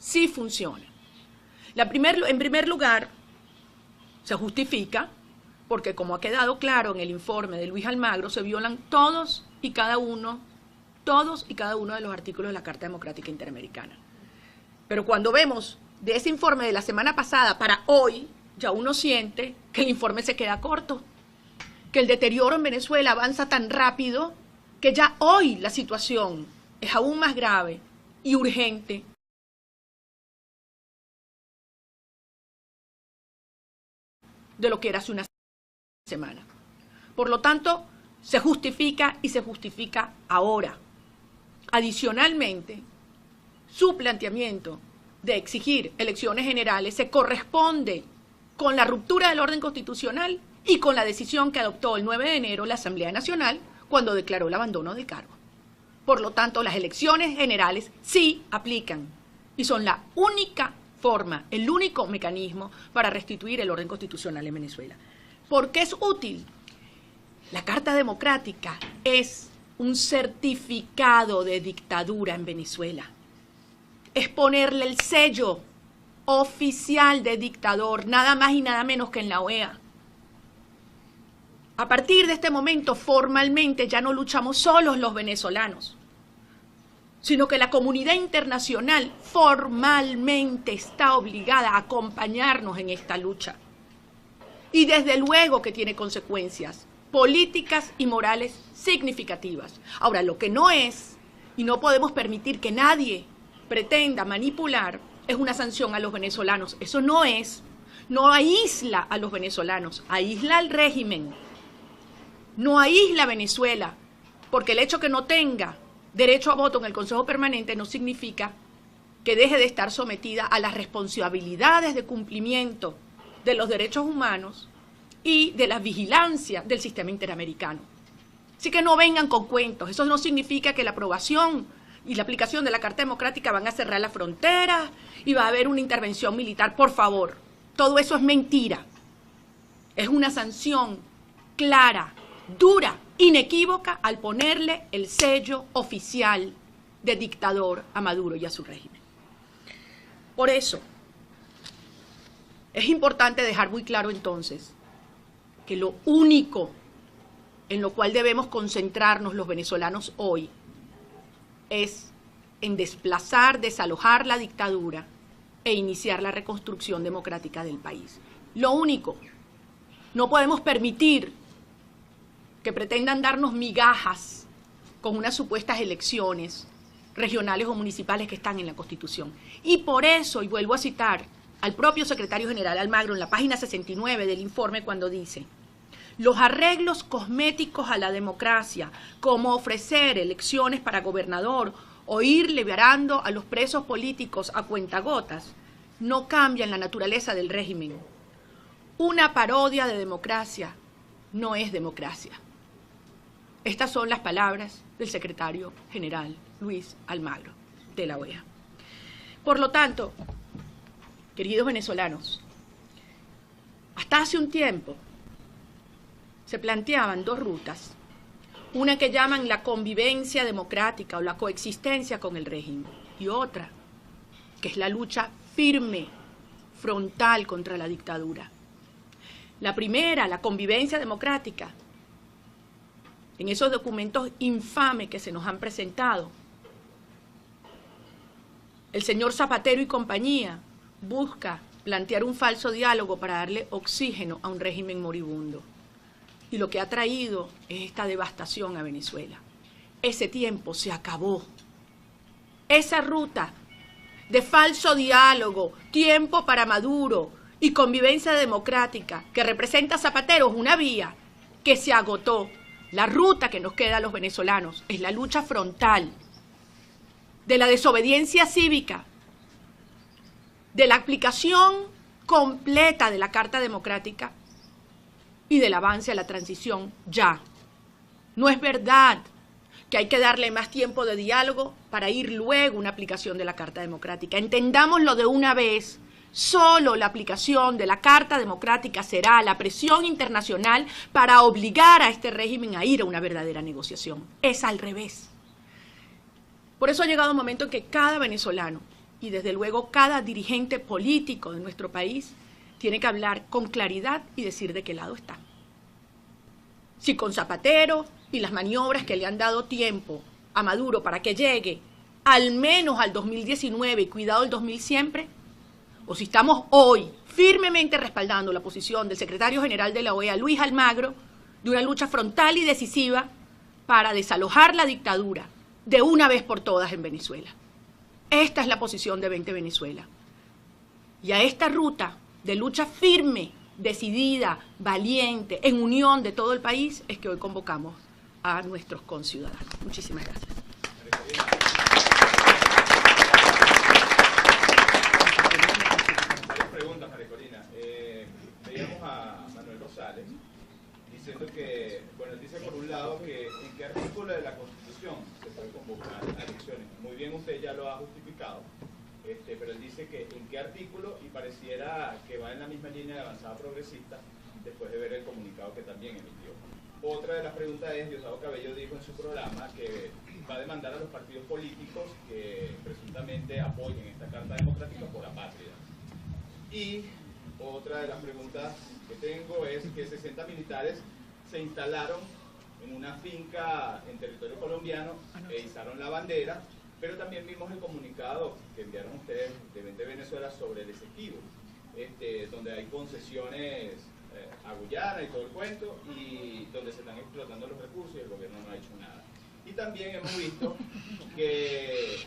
sí funciona. En primer lugar, se justifica porque, como ha quedado claro en el informe de Luis Almagro, se violan todos y cada uno de los artículos de la Carta Democrática Interamericana. Pero cuando vemos de ese informe de la semana pasada para hoy, ya uno siente que el informe se queda corto, que el deterioro en Venezuela avanza tan rápido que ya hoy la situación es aún más grave y urgente de lo que era hace una semana. Por lo tanto, se justifica y se justifica ahora. Adicionalmente, su planteamiento de exigir elecciones generales se corresponde con la ruptura del orden constitucional y con la decisión que adoptó el 9 de enero la Asamblea Nacional cuando declaró el abandono del cargo. Por lo tanto, las elecciones generales sí aplican y son la única forma, el único mecanismo para restituir el orden constitucional en Venezuela. ¿Por qué es útil? La Carta Democrática es un certificado de dictadura en Venezuela. Es ponerle el sello oficial de dictador, nada más y nada menos que en la OEA. A partir de este momento, formalmente, ya no luchamos solos los venezolanos, sino que la comunidad internacional formalmente está obligada a acompañarnos en esta lucha. Y desde luego que tiene consecuencias políticas y morales significativas. Ahora, lo que no es, y no podemos permitir que nadie pretenda manipular, es una sanción a los venezolanos. Eso no es, no aísla a los venezolanos, aísla al régimen, no aísla a Venezuela, porque el hecho que no tenga derecho a voto en el Consejo Permanente no significa que deje de estar sometida a las responsabilidades de cumplimiento de los derechos humanos y de la vigilancia del sistema interamericano. Así que no vengan con cuentos. Eso no significa que la aprobación y la aplicación de la Carta Democrática van a cerrar la frontera y va a haber una intervención militar. Por favor, todo eso es mentira. Es una sanción clara, dura, inequívoca al ponerle el sello oficial de dictador a Maduro y a su régimen. Por eso, es importante dejar muy claro entonces que lo único en lo cual debemos concentrarnos los venezolanos hoy es en desplazar, desalojar la dictadura e iniciar la reconstrucción democrática del país. Lo único. No podemos permitir que pretendan darnos migajas con unas supuestas elecciones regionales o municipales que están en la Constitución. Y por eso, y vuelvo a citar al propio secretario general Almagro en la página 69 del informe cuando dice: los arreglos cosméticos a la democracia, como ofrecer elecciones para gobernador o ir liberando a los presos políticos a cuentagotas, no cambian la naturaleza del régimen. Una parodia de democracia no es democracia. Estas son las palabras del secretario general Luis Almagro de la OEA. Por lo tanto, queridos venezolanos, hasta hace un tiempo se planteaban dos rutas, una que llaman la convivencia democrática o la coexistencia con el régimen, y otra que es la lucha firme, frontal contra la dictadura. La primera, la convivencia democrática, en esos documentos infames que se nos han presentado, el señor Zapatero y compañía busca plantear un falso diálogo para darle oxígeno a un régimen moribundo. Y lo que ha traído es esta devastación a Venezuela. Ese tiempo se acabó. Esa ruta de falso diálogo, tiempo para Maduro y convivencia democrática que representa Zapatero es una vía que se agotó. La ruta que nos queda a los venezolanos es la lucha frontal de la desobediencia cívica, de la aplicación completa de la Carta Democrática y del avance a la transición ya. No es verdad que hay que darle más tiempo de diálogo para ir luego a una aplicación de la Carta Democrática. Entendámoslo de una vez. Solo la aplicación de la Carta Democrática será la presión internacional para obligar a este régimen a ir a una verdadera negociación. Es al revés. Por eso ha llegado un momento en que cada venezolano y desde luego cada dirigente político de nuestro país tiene que hablar con claridad y decir de qué lado está. Si con Zapatero y las maniobras que le han dado tiempo a Maduro para que llegue al menos al 2019 y cuidado el 2000 siempre, o si estamos hoy firmemente respaldando la posición del secretario general de la OEA, Luis Almagro, de una lucha frontal y decisiva para desalojar la dictadura de una vez por todas en Venezuela. Esta es la posición de 20 Venezuela. Y a esta ruta de lucha firme, decidida, valiente, en unión de todo el país, es que hoy convocamos a nuestros conciudadanos. Muchísimas gracias. Varias preguntas, María Corina. Veíamos a Manuel Rosales diciendo que, bueno, él dice por un lado que en qué artículo de la Constitución se puede convocar a elecciones. Muy bien, usted ya lo ha justificado, pero él dice que en qué artículo, y pareciera que va en la misma línea de Avanzada Progresista después de ver el comunicado que también emitió. Otra de las preguntas es, Diosdado Cabello dijo en su programa que va a demandar a los partidos políticos que presuntamente apoyen esta Carta Democrática por apátrida. Y otra de las preguntas que tengo es que 60 militares se instalaron en una finca en territorio colombiano e izaron la bandera, pero también vimos el comunicado que enviaron ustedes de 20 Venezuela sobre el Esequibo, donde hay concesiones a Guyana y todo el cuento, y donde se están explotando los recursos y el gobierno no ha hecho nada. Y también hemos visto que,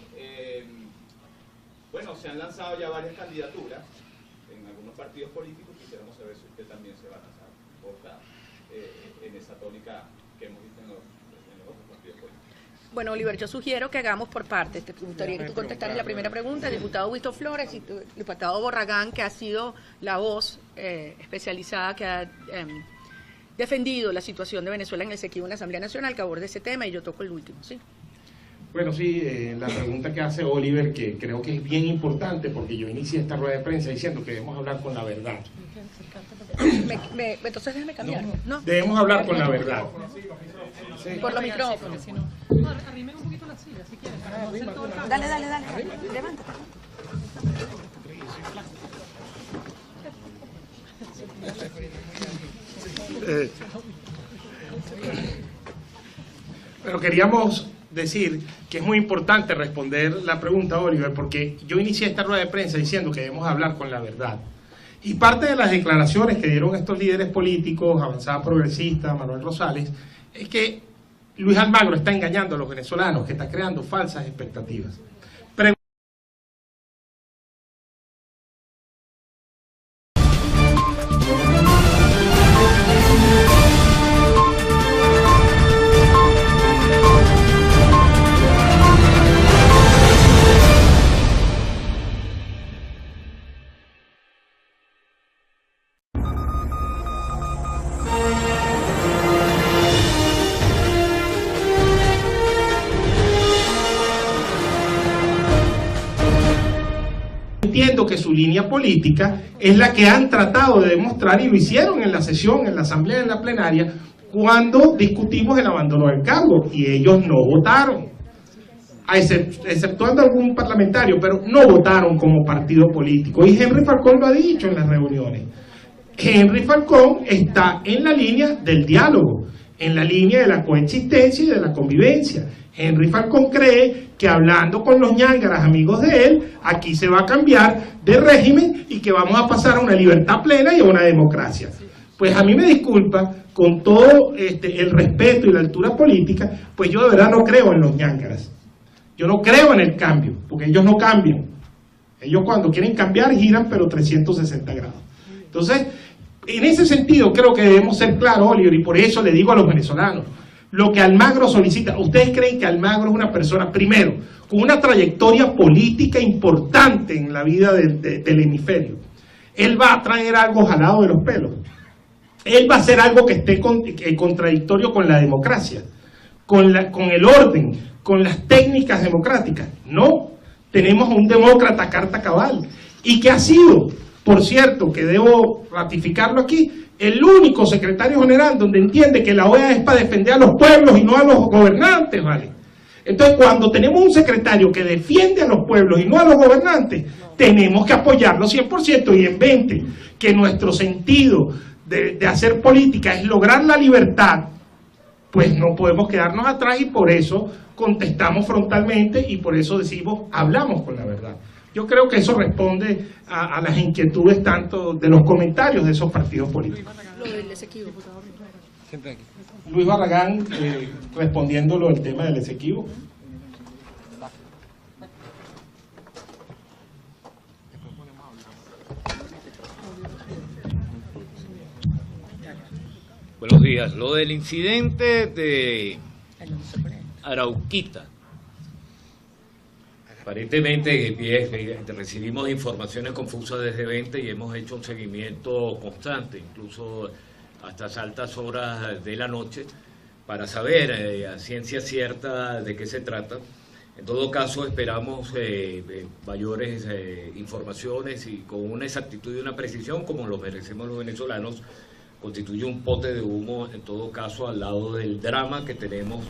bueno, se han lanzado ya varias candidaturas en algunos partidos políticos. Quisiéramos saber si usted también se va a lanzar en esa tónica que hemos visto en los otros partidos políticos. Bueno, Oliver, yo sugiero que hagamos por partes. Te gustaría que tú contestaras la primera pregunta, el diputado Winston Flores y el diputado Borragán, que ha sido la voz especializada que ha defendido la situación de Venezuela en el Esequibo en la Asamblea Nacional, que aborde ese tema, y yo toco el último, ¿sí? Bueno, sí, la pregunta que hace Oliver, que creo que es bien importante, porque yo inicié esta rueda de prensa diciendo que debemos hablar con la verdad. Entonces déjame cambiar. ¿No? Debemos hablar con la verdad. Sí. Por los micrófonos. No, arrimen un poquito la silla, si quieres. Dale. Levántate. Pero queríamos decir que es muy importante responder la pregunta, Oliver, porque yo inicié esta rueda de prensa diciendo que debemos hablar con la verdad. Y parte de las declaraciones que dieron estos líderes políticos, Avanzada Progresista, Manuel Rosales, es que Luis Almagro está engañando a los venezolanos, que está creando falsas expectativas. Entiendo que su línea política es la que han tratado de demostrar, y lo hicieron en la sesión, en la asamblea, en la plenaria, cuando discutimos el abandono del cargo, y ellos no votaron, exceptuando algún parlamentario, pero no votaron como partido político. Y Henry Falcón lo ha dicho en las reuniones. Henry Falcón está en la línea del diálogo, en la línea de la coexistencia y de la convivencia. Henry Falcón cree que hablando con los ñángaras, amigos de él, aquí se va a cambiar de régimen y que vamos a pasar a una libertad plena y a una democracia. Pues a mí me disculpa, con todo el respeto y la altura política, pues yo de verdad no creo en los ñángaras. Yo no creo en el cambio, porque ellos no cambian. Ellos cuando quieren cambiar giran, pero 360 grados. Entonces, en ese sentido creo que debemos ser claros, Oliver, y por eso le digo a los venezolanos, lo que Almagro solicita, ¿ustedes creen que Almagro es una persona, primero, con una trayectoria política importante en la vida del hemisferio? Él va a traer algo jalado de los pelos. Él va a hacer algo que esté contradictorio con la democracia, con el orden, con las técnicas democráticas. No, tenemos a un demócrata carta cabal, y que ha sido, por cierto, que debo ratificarlo aquí, el único secretario general donde entiende que la OEA es para defender a los pueblos y no a los gobernantes, ¿vale? Entonces, cuando tenemos un secretario que defiende a los pueblos y no a los gobernantes, tenemos que apoyarlo 100%, y en 20, que nuestro sentido de hacer política es lograr la libertad, pues no podemos quedarnos atrás, y por eso contestamos frontalmente y por eso decimos, hablamos con la verdad. Yo creo que eso responde a las inquietudes tanto de los comentarios de esos partidos políticos. Lo del Esequibo. Luis Barragán, respondiendo lo del tema del Esequibo. Buenos días. Lo del incidente de Arauquita. Aparentemente recibimos informaciones confusas desde 20 y hemos hecho un seguimiento constante, incluso hasta las altas horas de la noche, para saber a ciencia cierta de qué se trata. En todo caso, esperamos mayores informaciones, y con una exactitud y una precisión como lo merecemos los venezolanos. Constituye un pote de humo, en todo caso, al lado del drama que tenemos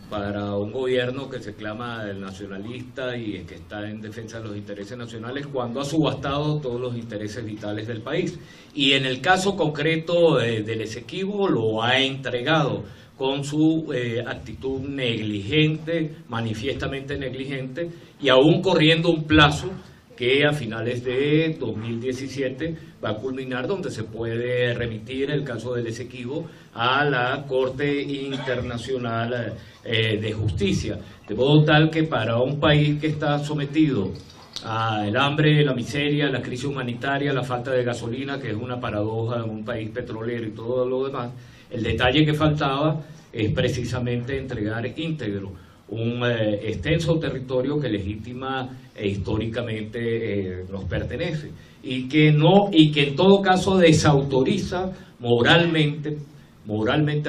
para un gobierno que se clama nacionalista y que está en defensa de los intereses nacionales, cuando ha subastado todos los intereses vitales del país. Y en el caso concreto del Esequibo, lo ha entregado con su actitud negligente, manifiestamente negligente, y aún corriendo un plazo que a finales de 2017 va a culminar, donde se puede remitir el caso del Esequibo a la Corte Internacional de Justicia, de modo tal que para un país que está sometido al hambre, la miseria, la crisis humanitaria, la falta de gasolina, que es una paradoja en un país petrolero y todo lo demás, el detalle que faltaba es precisamente entregar íntegro un extenso territorio que legítima e históricamente nos pertenece, y que en todo caso desautoriza moralmente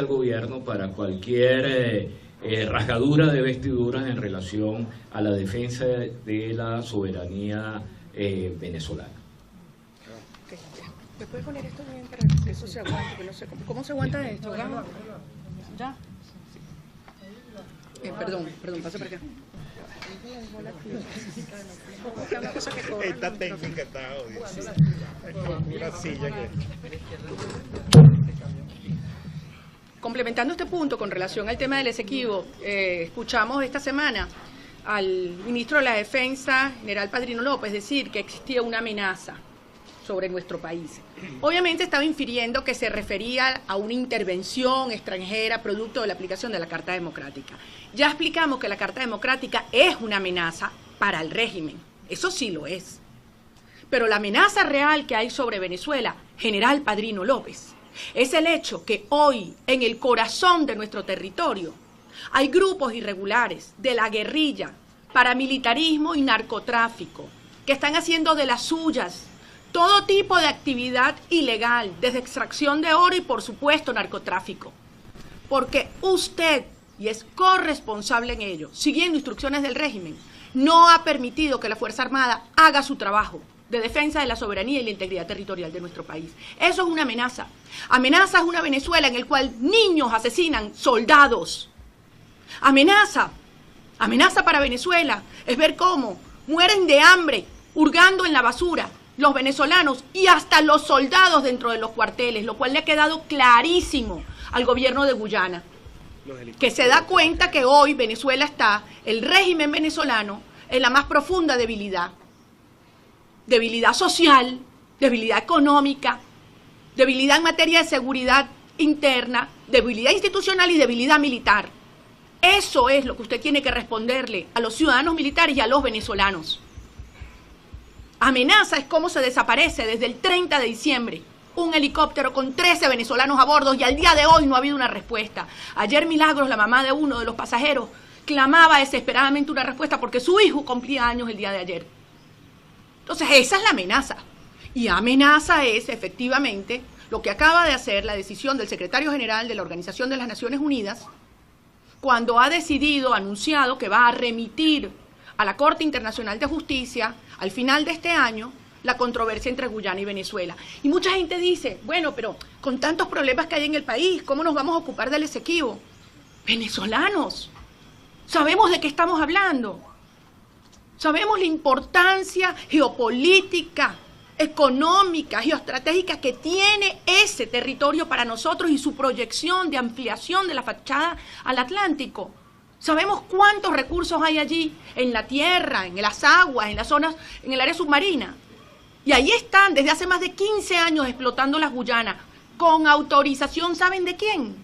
al gobierno para cualquier rasgadura de vestiduras en relación a la defensa de la soberanía venezolana. ¿Me puedes poner esto bien para que eso se aguante? Que no sé cómo se aguanta esto. ¿Ya? Perdón, pasa para acá. Esta técnica está odiosa. Una silla que... Complementando este punto con relación al tema del Esequibo, escuchamos esta semana al ministro de la Defensa, general Padrino López, decir que existía una amenaza sobre nuestro país. Obviamente estaba infiriendo que se refería a una intervención extranjera producto de la aplicación de la Carta Democrática. Ya explicamos que la Carta Democrática es una amenaza para el régimen, eso sí lo es. Pero la amenaza real que hay sobre Venezuela, general Padrino López, es el hecho que hoy, en el corazón de nuestro territorio, hay grupos irregulares de la guerrilla, paramilitarismo y narcotráfico, que están haciendo de las suyas todo tipo de actividad ilegal, desde extracción de oro y, por supuesto, narcotráfico. Porque usted, y es corresponsable en ello, siguiendo instrucciones del régimen, no ha permitido que la Fuerza Armada haga su trabajo de defensa de la soberanía y la integridad territorial de nuestro país. Eso es una amenaza. Amenaza es una Venezuela en la cual niños asesinan soldados. Amenaza para Venezuela es ver cómo mueren de hambre, hurgando en la basura, los venezolanos y hasta los soldados dentro de los cuarteles, lo cual le ha quedado clarísimo al gobierno de Guyana, que se da cuenta que hoy Venezuela está, el régimen venezolano, en la más profunda debilidad. Debilidad social, debilidad económica, debilidad en materia de seguridad interna, debilidad institucional y debilidad militar. Eso es lo que usted tiene que responderle a los ciudadanos militares y a los venezolanos. Amenaza es cómo se desaparece desde el 30 de diciembre un helicóptero con 13 venezolanos a bordo y al día de hoy no ha habido una respuesta. Ayer Milagros, la mamá de uno de los pasajeros, clamaba desesperadamente una respuesta porque su hijo cumplía años el día de ayer. Entonces esa es la amenaza. Y amenaza es efectivamente lo que acaba de hacer la decisión del secretario general de la Organización de las Naciones Unidas cuando ha decidido, anunciado que va a remitir a la Corte Internacional de Justicia al final de este año la controversia entre Guyana y Venezuela. Y mucha gente dice, bueno, pero con tantos problemas que hay en el país, ¿cómo nos vamos a ocupar del Esequibo? Venezolanos, Sabemos de qué estamos hablando. Sabemos la importancia geopolítica, económica, geoestratégica que tiene ese territorio para nosotros y su proyección de ampliación de la fachada al Atlántico. Sabemos cuántos recursos hay allí, en la tierra, en las aguas, en las zonas, en el área submarina. Y ahí están desde hace más de 15 años explotando las Guyanas, con autorización, ¿saben de quién?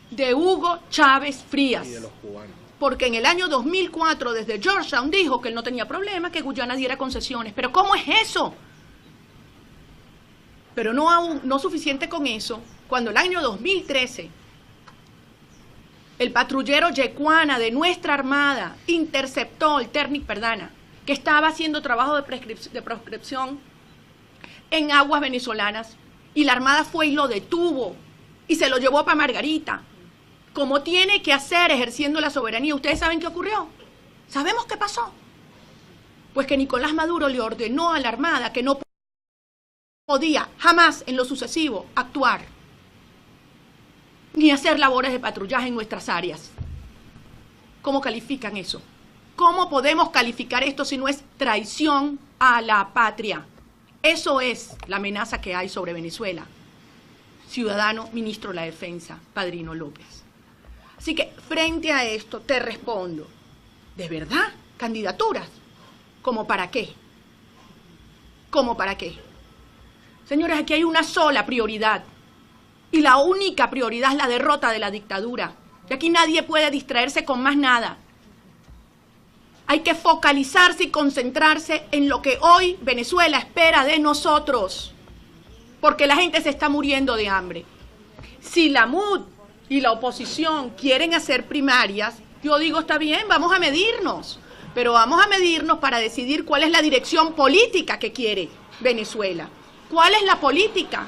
De Hugo Chávez Frías. Y de los cubanos. Porque en el año 2004, desde Georgetown, dijo que él no tenía problema, que Guyana diera concesiones. ¿Pero cómo es eso? Pero no suficiente con eso. Cuando el año 2013, el patrullero Yecuana de nuestra Armada interceptó el Térnic Perdana, que estaba haciendo trabajo de proscripción en aguas venezolanas, y la Armada fue y lo detuvo, y se lo llevó para Margarita, como tiene que hacer ejerciendo la soberanía. ¿Ustedes saben qué ocurrió? ¿Sabemos qué pasó? Pues que Nicolás Maduro le ordenó a la Armada que no podía jamás en lo sucesivo actuar ni hacer labores de patrullaje en nuestras áreas. ¿Cómo califican eso? ¿Cómo podemos calificar esto si no es traición a la patria? Eso es la amenaza que hay sobre Venezuela. Ciudadano Ministro de la Defensa, Padrino López. Así que frente a esto te respondo, ¿de verdad? ¿Candidaturas? ¿Cómo para qué? ¿Cómo para qué? Señores, aquí hay una sola prioridad, y la única prioridad es la derrota de la dictadura. Y aquí nadie puede distraerse con más nada. Hay que focalizarse y concentrarse en lo que hoy Venezuela espera de nosotros, porque la gente se está muriendo de hambre. Si la MUD y la oposición quieren hacer primarias, yo digo, está bien, vamos a medirnos, pero vamos a medirnos para decidir cuál es la dirección política que quiere Venezuela. ¿Cuál es la política?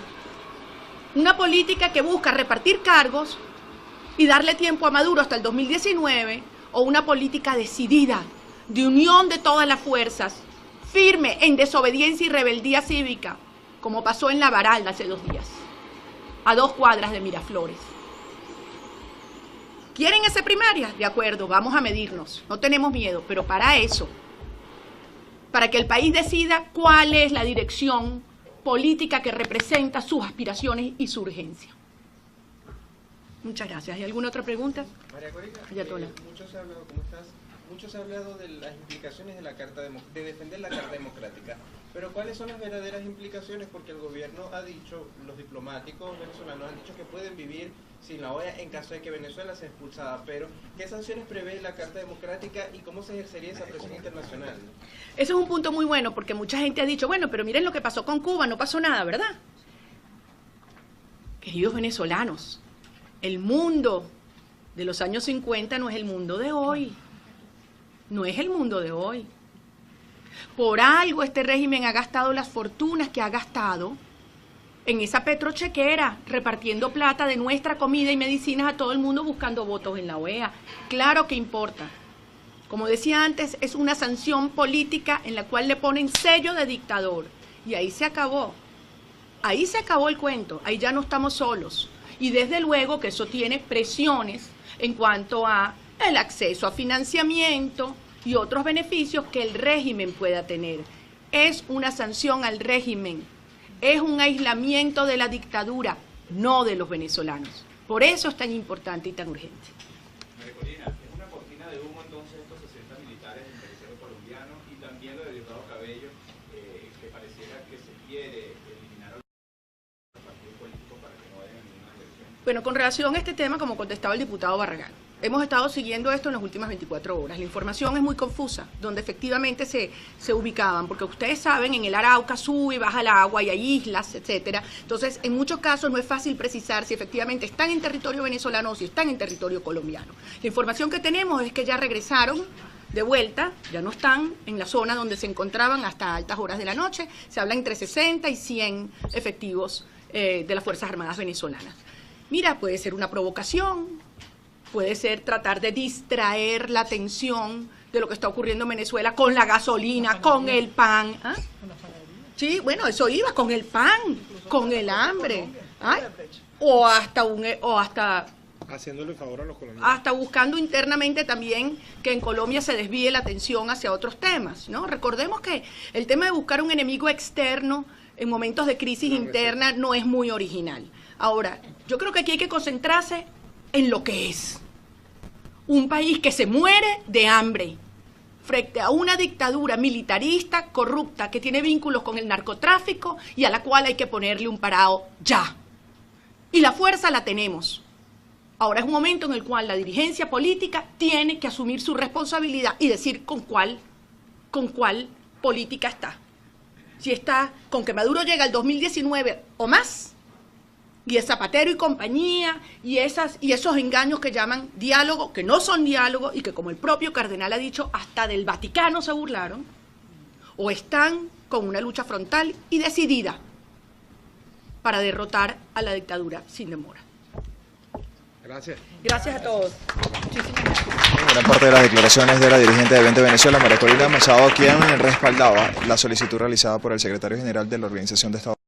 Una política que busca repartir cargos y darle tiempo a Maduro hasta el 2019, o una política decidida, de unión de todas las fuerzas, firme en desobediencia y rebeldía cívica, como pasó en La Varal hace 2 días, a 2 cuadras de Miraflores. ¿Quieren hacer primarias? De acuerdo, vamos a medirnos, no tenemos miedo, pero para eso, para que el país decida cuál es la dirección política que representa sus aspiraciones y su urgencia. Muchas gracias. ¿Hay alguna otra pregunta? María Corina, mucho se ha hablado, ¿cómo estás? Mucho se ha hablado de las implicaciones de la Carta de defender la Carta Democrática, pero ¿cuáles son las verdaderas implicaciones? Porque el gobierno ha dicho, los diplomáticos venezolanos han dicho que pueden vivir sin la OEA en caso de que Venezuela sea expulsada, pero ¿qué sanciones prevé la Carta Democrática y cómo se ejercería esa presión internacional? Eso es un punto muy bueno, porque mucha gente ha dicho, bueno, pero miren lo que pasó con Cuba, no pasó nada, ¿verdad? Queridos venezolanos, el mundo de los años 50 no es el mundo de hoy. No es el mundo de hoy. Por algo este régimen ha gastado las fortunas que ha gastado en esa petrochequera, repartiendo plata de nuestra comida y medicinas a todo el mundo buscando votos en la OEA. Claro que importa. Como decía antes, es una sanción política en la cual le ponen sello de dictador. Y ahí se acabó. Ahí se acabó el cuento. Ahí ya no estamos solos. Y desde luego que eso tiene presiones en cuanto a el acceso a financiamiento y otros beneficios que el régimen pueda tener. Es una sanción al régimen, es un aislamiento de la dictadura, no de los venezolanos. Por eso es tan importante y tan urgente. María Corina, ¿es una cortina de humo entonces estos 60 militares del territorio colombiano y también lo de Diosdado Cabello, que pareciera que se quiere eliminar a los partidos políticos para que no vayan en ninguna elección? Bueno, con relación a este tema, como contestaba el diputado Barragán, hemos estado siguiendo esto en las últimas 24 horas. La información es muy confusa, donde efectivamente se ubicaban, porque ustedes saben, en el Arauca sube y baja el agua y hay islas, etcétera. Entonces, en muchos casos no es fácil precisar si efectivamente están en territorio venezolano o si están en territorio colombiano. La información que tenemos es que ya regresaron de vuelta, ya no están en la zona donde se encontraban hasta altas horas de la noche. Se habla entre 60 y 100 efectivos de las Fuerzas Armadas venezolanas. Mira, puede ser una provocación, puede ser tratar de distraer la atención de lo que está ocurriendo en Venezuela con la gasolina, con el pan. ¿Ah? Sí, bueno, eso iba con el pan, con el hambre. ¿Ah? O hasta Haciéndole favor a los colombianos. hasta buscando internamente también que en Colombia se desvíe la atención hacia otros temas, ¿no? Recordemos que el tema de buscar un enemigo externo en momentos de crisis interna no es muy original. Ahora, yo creo que aquí hay que concentrarse en lo que es un país que se muere de hambre frente a una dictadura militarista, corrupta, que tiene vínculos con el narcotráfico y a la cual hay que ponerle un parado ya. Y la fuerza la tenemos. Ahora es un momento en el cual la dirigencia política tiene que asumir su responsabilidad y decir con cuál política está. Si está con que Maduro llega al 2019 o más, y es Zapatero y compañía, y esos engaños que llaman diálogo, que no son diálogo, y que como el propio cardenal ha dicho, hasta del Vaticano se burlaron, o están con una lucha frontal y decidida para derrotar a la dictadura sin demora. Gracias. Gracias a todos. Muchísimas gracias. Gran parte de las declaraciones de la dirigente de 20 Venezuela, María Corina Machado, quien respaldaba la solicitud realizada por el secretario general de la Organización de Estados Unidos.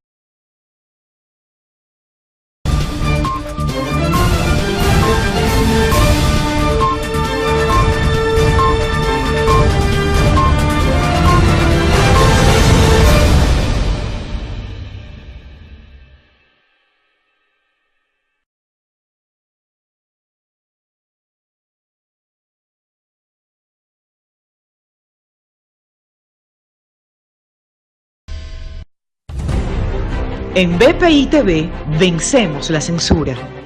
En BPI TV vencemos la censura.